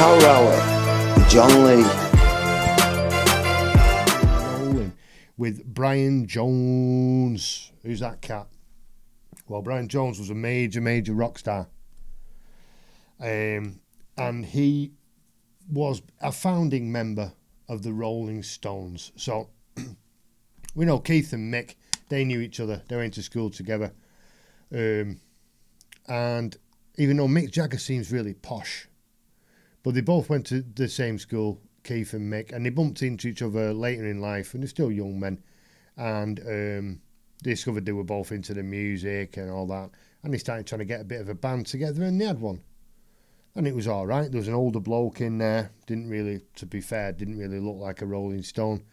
Power Hour with John Lee. Rolling with Brian Jones. Who's that cat? Well, Brian Jones was a major rock star. And he was a founding member of the Rolling Stones. So we know Keith and Mick, they knew each other. They went to school together. And even though Mick Jagger seems really posh, but they both went to the same school, Keith and Mick, and they bumped into each other later in life, and they're still young men. And they discovered they were both into the music and all that. And they started trying to get a bit of a band together, and they had one. And it was all right. There was an older bloke in there. Didn't really, to be fair, didn't really look like a Rolling Stone,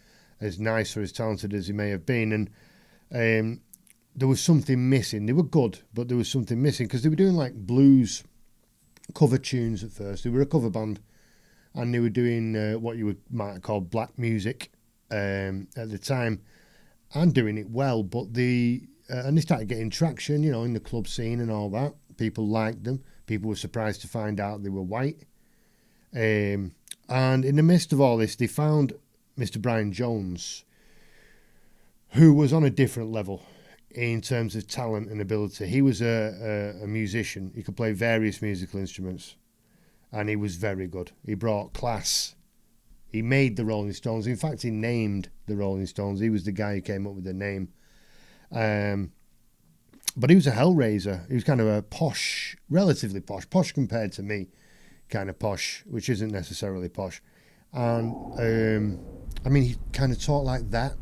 as nice or as talented as he may have been. And there was something missing. They were good, but there was something missing because they were doing like blues cover tunes at first. They were a cover band, and they were doing what you might have called black music at the time, and doing it well. But and they started getting traction, in the club scene and all that. People liked them. People were surprised to find out they were white. And in the midst of all this, they found Mr. Brian Jones, who was on a different level in terms of talent and ability. He was a musician. He could play various musical instruments, and he was very good. He brought class. He made the Rolling Stones. In fact, he named the Rolling Stones. He was the guy who came up with the name. But he was a hellraiser. He was kind of a posh, relatively posh compared to me, kind of posh, which isn't necessarily posh. And, he kind of talked like that,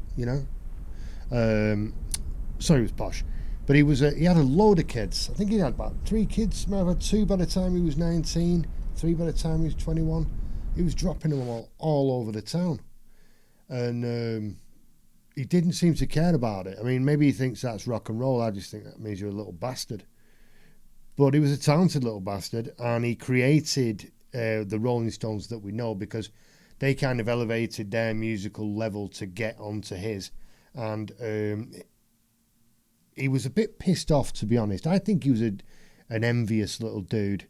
So he was posh. But he had a load of kids. I think he had about 3 kids. Might have had 2 by the time he was 19, 3 by the time he was 21. He was dropping them all over the town. And he didn't seem to care about it. I mean, maybe he thinks that's rock and roll. I just think that means you're a little bastard. But he was a talented little bastard, and he created the Rolling Stones that we know because they kind of elevated their musical level to get onto his. And he was a bit pissed off, to be honest. I think he was an envious little dude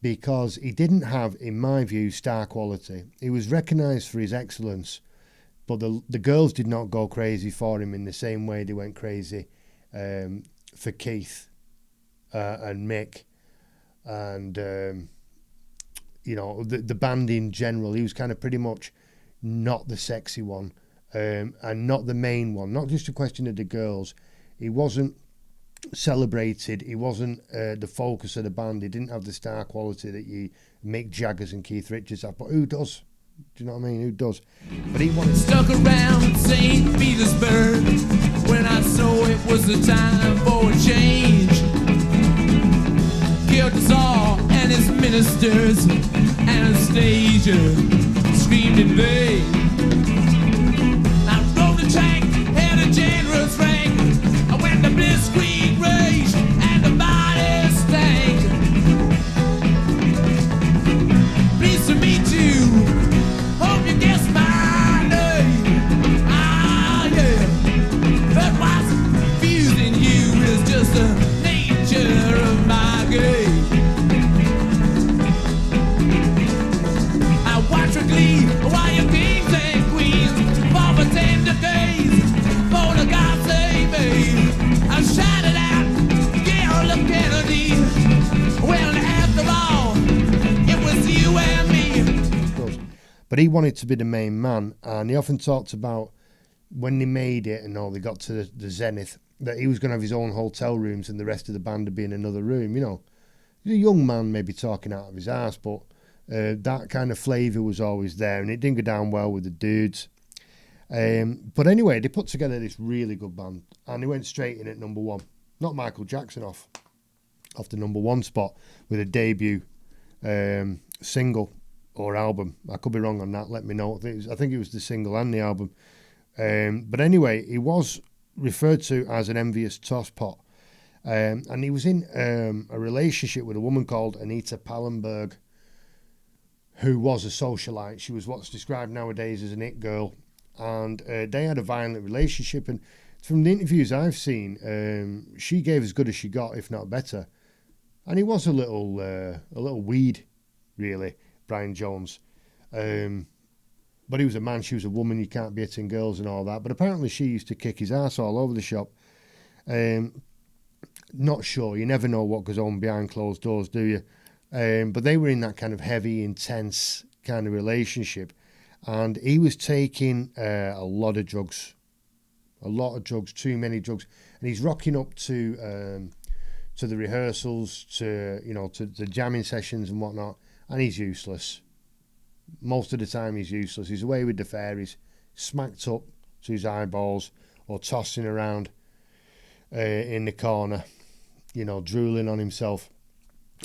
because he didn't have, in my view, star quality. He was recognised for his excellence, but the girls did not go crazy for him in the same way they went crazy for Keith and Mick and, the band in general. He was kind of pretty much not the sexy one and not the main one. Not just a question of the girls. He wasn't celebrated. He wasn't the focus of the band. He didn't have the star quality that you Mick Jaggers and Keith Richards have. But who does? Do you know what I mean? Who does? But he wanted stuck around St. Petersburg when I saw it was the time for a change. Killed the Tsar and his ministers. Anastasia screamed in vain. I rode the tank and a generous rank. I went to blitzkrieg rage and the body stank. Pleased to meet you. Hope you guess my name. Ah, yeah. But what's confusing you is just the nature of my game. I watch with glee while your kings and queens fall for tender days. For the God save me. I shouted out, Gail of Kennedy. Well, after all, it was you and me. But he wanted to be the main man, and he often talked about when they made it and all, they got to the zenith, that he was going to have his own hotel rooms and the rest of the band would be in another room, He's a young man maybe talking out of his ass, but that kind of flavour was always there, and it didn't go down well with the dudes. But anyway, they put together this really good band, and they went straight in at number 1. Not Michael Jackson off the number 1 spot with a debut single or album. I could be wrong on that, let me know. I think it was the single and the album. But anyway, he was referred to as an envious tosspot. And he was in a relationship with a woman called Anita Pallenberg, who was a socialite. She was what's described nowadays as an it girl. And they had a violent relationship. And from the interviews I've seen, she gave as good as she got, if not better. And he was a little weed, really. Brian Jones. But he was a man, she was a woman, you can't be hitting girls and all that. But apparently she used to kick his ass all over the shop. Not sure, you never know what goes on behind closed doors, do you? But they were in that kind of heavy, intense kind of relationship. And he was taking a lot of drugs. Too many drugs. And he's rocking up to the rehearsals, to the jamming sessions and whatnot, and he's useless. Most of the time he's useless. He's away with the fairies, smacked up to his eyeballs, or tossing around in the corner, drooling on himself.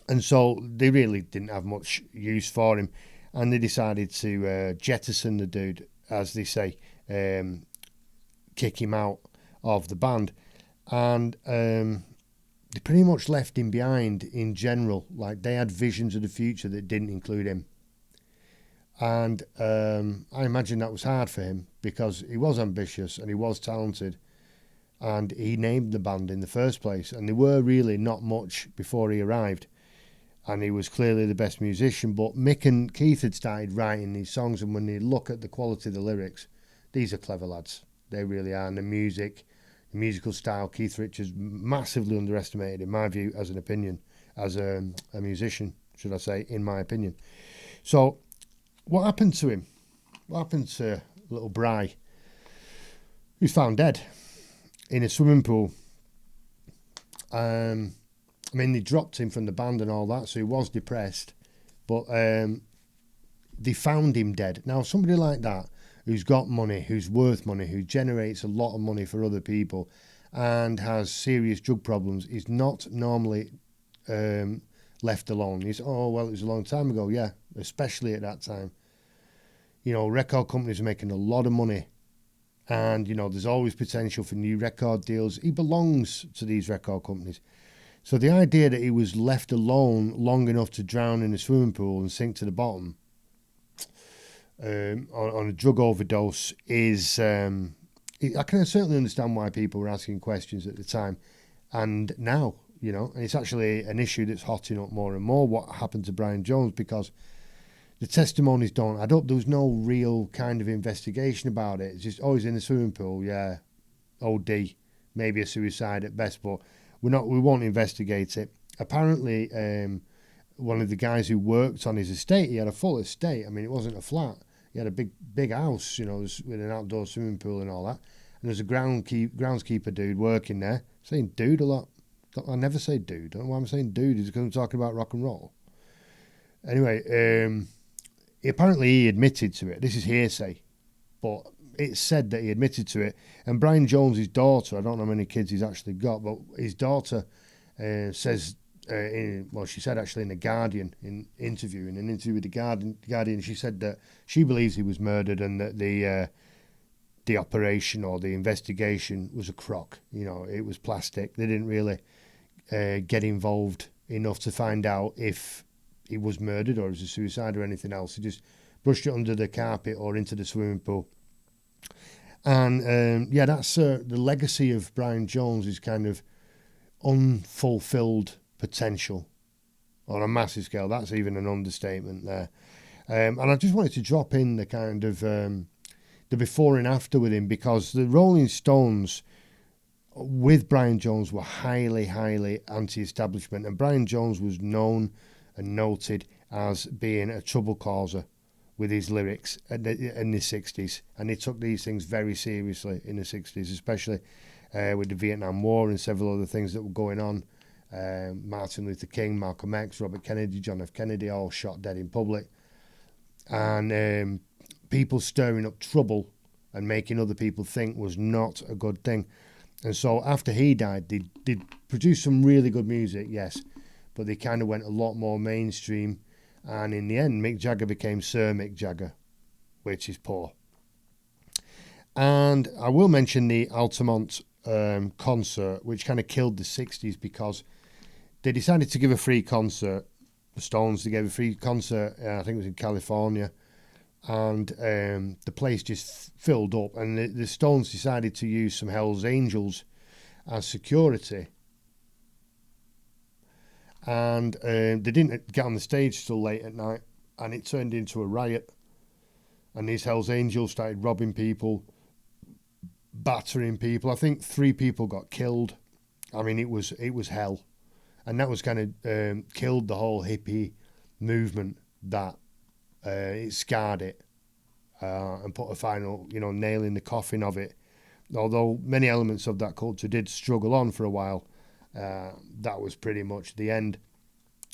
And so they really didn't have much use for him, and they decided to jettison the dude, as they say, kick him out of the band. And they pretty much left him behind in general. Like, they had visions of the future that didn't include him. And I imagine that was hard for him, because he was ambitious and he was talented, and he named the band in the first place, and they were really not much before he arrived, and he was clearly the best musician. But Mick and Keith had started writing these songs, and when you look at the quality of the lyrics, these are clever lads. They really are. And the musical style, Keith Richards massively underestimated, in my view, as an opinion, as a musician, should I say, in my opinion. So what happened to him? What happened to little Bry? He was found dead in a swimming pool. They dropped him from the band and all that, so he was depressed. But they found him dead. Now, somebody like that, who's got money, who's worth money, who generates a lot of money for other people, and has serious drug problems, is not normally left alone. He's, it was a long time ago. Yeah, especially at that time. Record companies are making a lot of money, and, there's always potential for new record deals. He belongs to these record companies. So the idea that he was left alone long enough to drown in a swimming pool and sink to the bottom on a drug overdose is... I can certainly understand why people were asking questions at the time, and now, and it's actually an issue that's hotting up more and more, what happened to Brian Jones, because the testimonies don't add up. There was no real kind of investigation about it. It's just, he's in the swimming pool, yeah, OD, maybe a suicide at best, but we won't investigate it. Apparently, one of the guys who worked on his estate, he had a full estate. It wasn't a flat. He had a big house, with an outdoor swimming pool and all that. And there's a groundskeeper dude working there, saying dude a lot. I never say dude. I don't know why I'm saying dude. Is because I'm talking about rock and roll. Anyway, apparently he admitted to it. This is hearsay, but it's said that he admitted to it. And Brian Jones' daughter, I don't know how many kids he's actually got, but his daughter says... she said actually in The Guardian, in an interview with The Guardian, she said that she believes he was murdered, and that the operation or the investigation was a crock. It was plastic. They didn't really get involved enough to find out if he was murdered or it was a suicide or anything else. They just brushed it under the carpet or into the swimming pool. And that's the legacy of Brian Jones, is kind of unfulfilled potential on a massive scale. That's even an understatement there. And I just wanted to drop in the kind of the before and after with him, because the Rolling Stones with Brian Jones were highly, highly anti-establishment, and Brian Jones was known and noted as being a trouble causer with his lyrics in the 60s, and he took these things very seriously in the 60s, especially with the Vietnam War and several other things that were going on. Martin Luther King, Malcolm X, Robert Kennedy, John F. Kennedy, all shot dead in public, and people stirring up trouble and making other people think was not a good thing. And so after he died, they produced some really good music, yes, but they kind of went a lot more mainstream, and in the end Mick Jagger became Sir Mick Jagger, which is poor. And I will mention the Altamont concert, which kind of killed the 60s, because they decided to give a free concert. The Stones, they gave a free concert, I think it was in California, and the place just filled up, and the Stones decided to use some Hells Angels as security, and they didn't get on the stage till late at night, and it turned into a riot. And these Hells Angels started robbing people, battering people. I think 3 people got killed. I mean, it was hell, and that was kind of killed the whole hippie movement. That it scarred it and put a final, nail in the coffin of it. Although many elements of that culture did struggle on for a while, that was pretty much the end.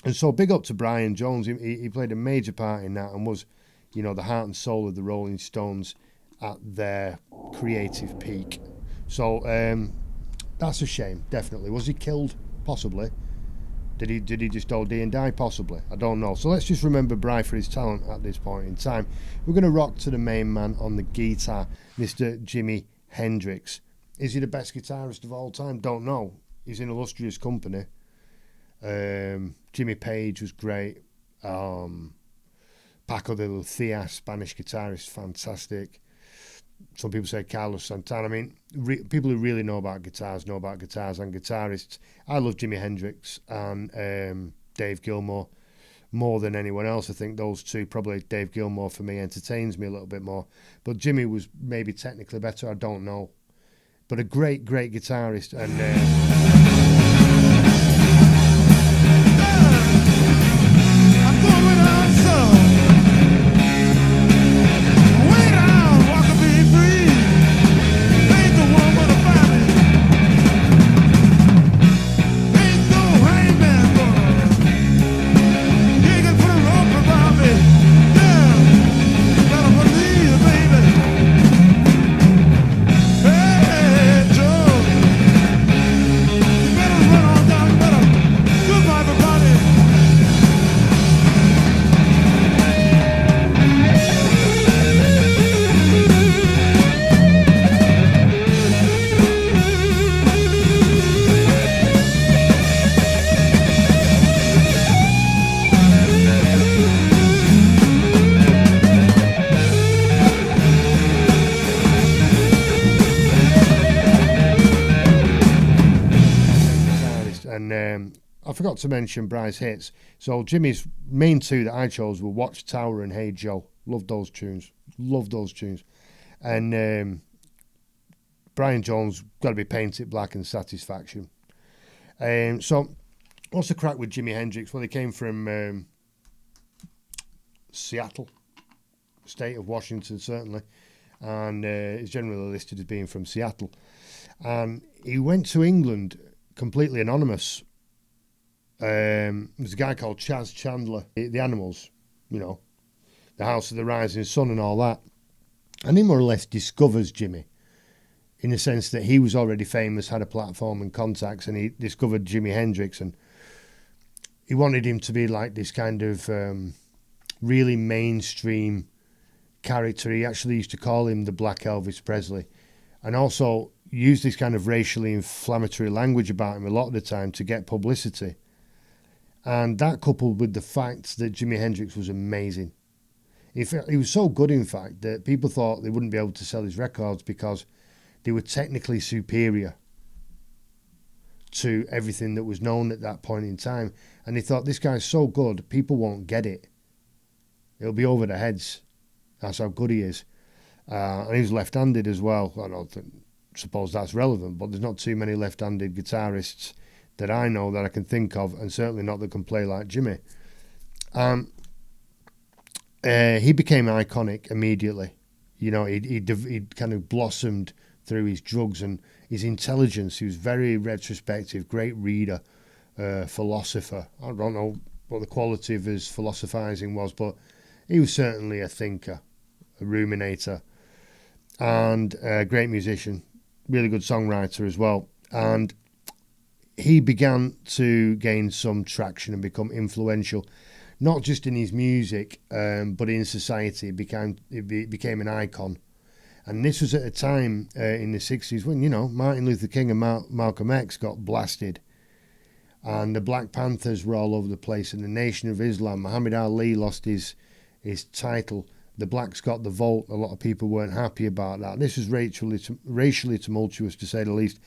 And so big up to Brian Jones. He played a major part in that and was, the heart and soul of the Rolling Stones at their creative peak. So that's a shame, definitely. Was he killed? Possibly. Did he just OD and die? Possibly. I don't know. So let's just remember Bry for his talent at this point in time. We're going to rock to the main man on the guitar, Mr. Jimi Hendrix. Is he the best guitarist of all time? Don't know. He's in illustrious company. Jimmy Page was great. Paco de Lucia, Spanish guitarist, fantastic. Some people say Carlos Santana. I mean, people who really know about guitars and guitarists. I love Jimi Hendrix and Dave Gilmour more than anyone else. I think those two, probably Dave Gilmour for me, entertains me a little bit more. But Jimmy was maybe technically better, I don't know. But a great, great guitarist. And I'm going on so. Way down, walk and be free. Ain't the one with a family. Ain't no hangman boy. You can put a rope around me. Yeah, you better believe, baby. Hey, Joe. You better run on down. You better goodbye, everybody. guitarist. And I forgot to mention Bry's hits. So Jimmy's main 2 that I chose were Watchtower and Hey Joe. Love those tunes. And Brian Jones, got to be Painted Black and Satisfaction. So what's the crack with Jimi Hendrix? Well, he came from Seattle, state of Washington, certainly, and is generally listed as being from Seattle. And he went to England completely anonymous. There's a guy called Chas Chandler, the Animals, the House of the Rising Sun and all that. And he more or less discovers Jimmy, in the sense that he was already famous, had a platform and contacts, and he discovered Jimi Hendrix, and he wanted him to be like this kind of really mainstream character. He actually used to call him the Black Elvis Presley, and also used this kind of racially inflammatory language about him a lot of the time to get publicity. And that, coupled with the fact that Jimi Hendrix was amazing. He was so good, in fact, that people thought they wouldn't be able to sell his records because they were technically superior to everything that was known at that point in time. And they thought, this guy's so good, people won't get it. It'll be over their heads. That's how good he is. And he was left-handed as well. I don't suppose that's relevant, but there's not too many left-handed guitarists that I know that I can think of, and certainly not that can play like Jimmy. He became iconic immediately. He kind of blossomed through his drugs and his intelligence. He was very retrospective, great reader, philosopher. I don't know what the quality of his philosophizing was, but he was certainly a thinker, a ruminator, and a great musician, really good songwriter as well. And he began to gain some traction and become influential, not just in his music, but in society. It became an icon. And this was at a time in the 60s when, Martin Luther King and Malcolm X got blasted. And the Black Panthers were all over the place. And the Nation of Islam, Muhammad Ali lost his title. The blacks got the vote. A lot of people weren't happy about that. This was racially tumultuous, to say the least.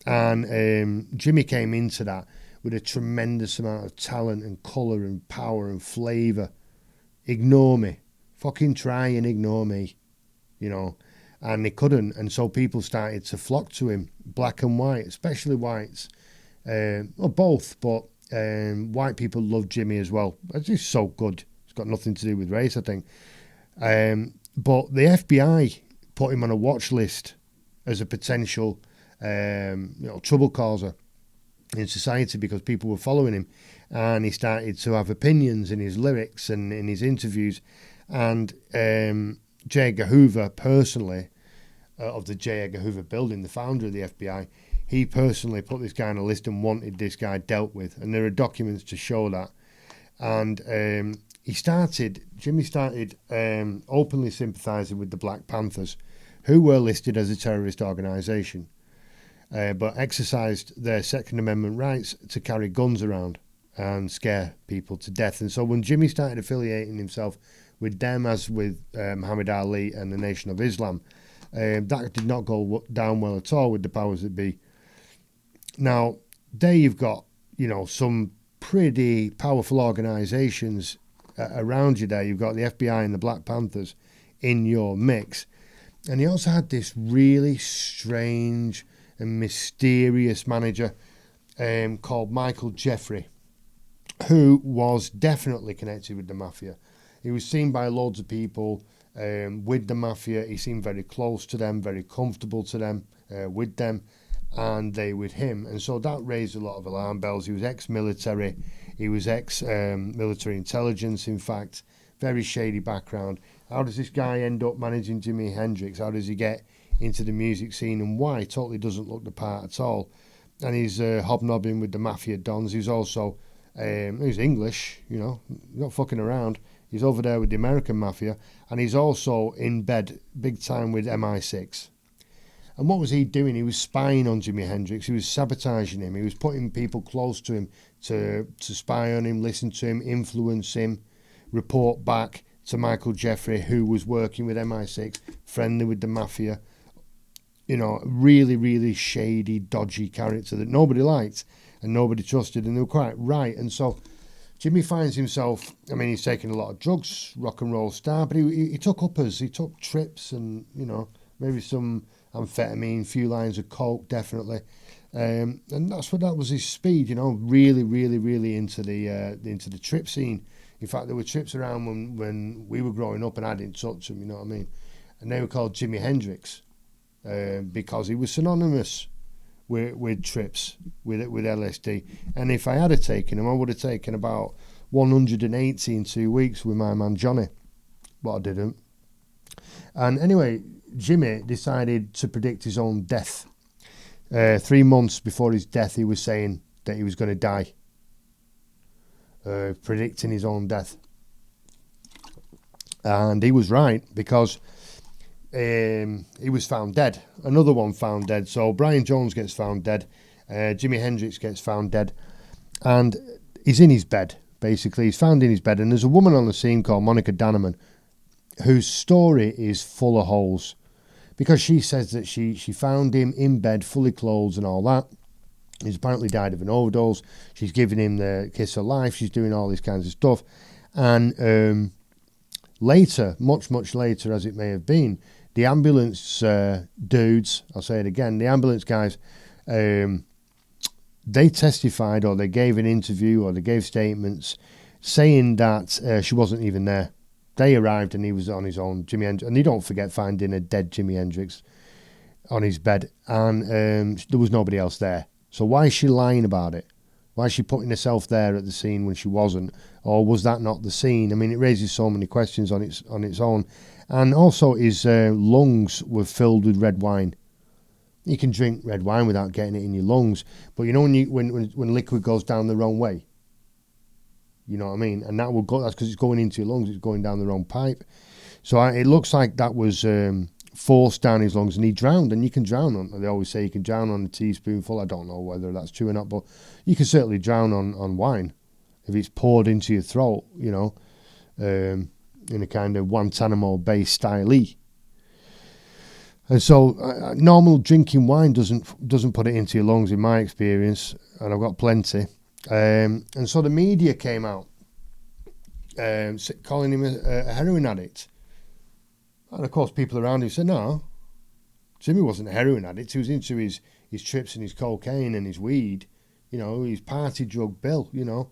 And Jimmy came into that with a tremendous amount of talent and colour and power and flavour ignore me. Fucking try and ignore me, you know. And they couldn't. And so people started to flock to him, black and white, especially whites. Well, both, but white people love Jimmy as well. It's just so good. It's got nothing to do with race, I think. But the FBI put him on a watch list as a potential, trouble causer in society because people were following him, and he started to have opinions in his lyrics and in his interviews. And J. Edgar Hoover personally, of the J. Edgar Hoover building, the founder of the FBI, he personally put this guy on a list and wanted this guy dealt with. And there are documents to show that. And Jimmy started openly sympathising with the Black Panthers, who were listed as a terrorist organisation, but exercised their Second Amendment rights to carry guns around and scare people to death. And so when Jimmy started affiliating himself with them, as with Muhammad Ali and the Nation of Islam, that did not go down well at all with the powers that be. Now, there you've got, some pretty powerful organisations around you there. You've got the FBI and the Black Panthers in your mix. And he also had this really strange and mysterious manager called Michael Jeffrey, who was definitely connected with the mafia. He was seen by loads of people with the mafia. He seemed very close to them, very comfortable to them, with them, and they with him. And so that raised a lot of alarm bells. He was ex-military. He was ex-military intelligence, in fact. Very shady background. How does this guy end up managing Jimi Hendrix? How does he get into the music scene, and why? Totally doesn't look the part at all. And he's hobnobbing with the mafia dons. He's also, he's English, not fucking around. He's over there with the American mafia, and he's also in bed big time with MI6. And what was he doing? He was spying on Jimi Hendrix. He was sabotaging him. He was putting people close to him to spy on him, listen to him, influence him, report back to Michael Jeffrey, who was working with MI6, friendly with the mafia. Really, really shady, dodgy character that nobody liked and nobody trusted, and they were quite right. And so Jimmy finds himself, he's taking a lot of drugs, rock and roll star, but he took uppers, he took trips and, maybe some amphetamine, few lines of coke, definitely. And that was his speed, really, really, really into the trip scene. In fact, there were trips around when we were growing up and I didn't touch them, And they were called Jimi Hendrix because he was synonymous with trips, with LSD. And if I had taken him, I would have taken about 180 in 2 weeks with my man Johnny, but I didn't. And anyway, Jimmy decided to predict his own death. 3 months before his death, he was saying that he was going to die. Predicting his own death. And he was right, because he was found dead. Another one found dead. So Brian Jones gets found dead. Jimi Hendrix gets found dead. And he's in his bed, basically. He's found in his bed. And there's a woman on the scene called Monica Danneman, whose story is full of holes. Because she says that she found him in bed, fully clothed and all that. He's apparently died of an overdose. She's giving him the kiss of life. She's doing all these kinds of stuff. And later, much, much later as it may have been, the ambulance dudes, I'll say it again, the ambulance guys, they testified, or they gave an interview, or they gave statements saying that she wasn't even there. They arrived and he was on his own, Jimi Hendrix. And they don't forget finding a dead Jimi Hendrix on his bed. And there was nobody else there. So why is she lying about it? Why is she putting herself there at the scene when she wasn't? Or was that not the scene? It raises so many questions on its own. And also his lungs were filled with red wine. You can drink red wine without getting it in your lungs. But when liquid goes down the wrong way, you know what I mean? And that will go, that's because it's going into your lungs, it's going down the wrong pipe. So it looks like that was forced down his lungs, and he drowned. And you can drown on, they always say you can drown on a teaspoonful. I don't know whether that's true or not, but you can certainly drown on wine if it's poured into your throat, in a kind of Guantanamo Bay style. And so normal drinking wine doesn't put it into your lungs, in my experience, and I've got plenty. And so the media came out calling him a heroin addict. And of course, people around him said, no, Jimmy wasn't a heroin addict. He was into his trips and his cocaine and his weed. You know, his party drug Bill. You know,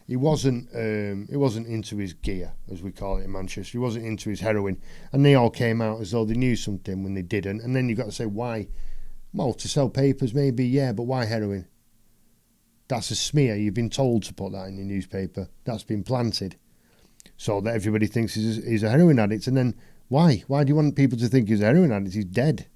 he wasn't into his gear, as we call it in Manchester. He wasn't into his heroin. And they all came out as though they knew something when they didn't. And then you've got to say, why? Well, to sell papers, maybe, yeah, but why heroin? That's a smear. You've been told to put that in your newspaper. That's been planted so that everybody thinks he's a heroin addict. And then why? Why do you want people to think he's a heroin addict? He's dead.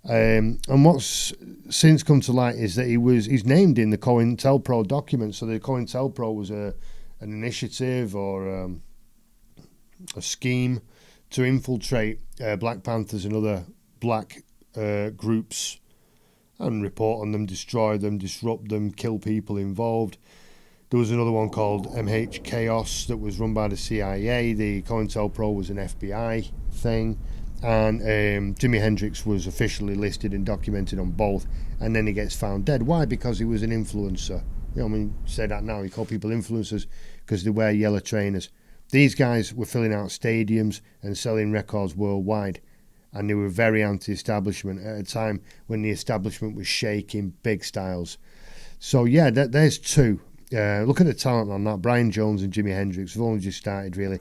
And what's since come to light is that he's named in the COINTELPRO document. So the COINTELPRO was an initiative or a scheme to infiltrate Black Panthers and other black groups and report on them, destroy them, disrupt them, kill people involved. There was another one called MH Chaos that was run by the CIA. The COINTELPRO was an FBI thing. And Jimi Hendrix was officially listed and documented on both. And then he gets found dead. Why? Because he was an influencer. You know, I mean, say that now. You call people influencers because they wear yellow trainers. These guys were filling out stadiums and selling records worldwide. And they were very anti-establishment at a time when the establishment was shaking big styles. So, yeah, there's two. Look at the talent on that. Brian Jones and Jimi Hendrix have only just started, really.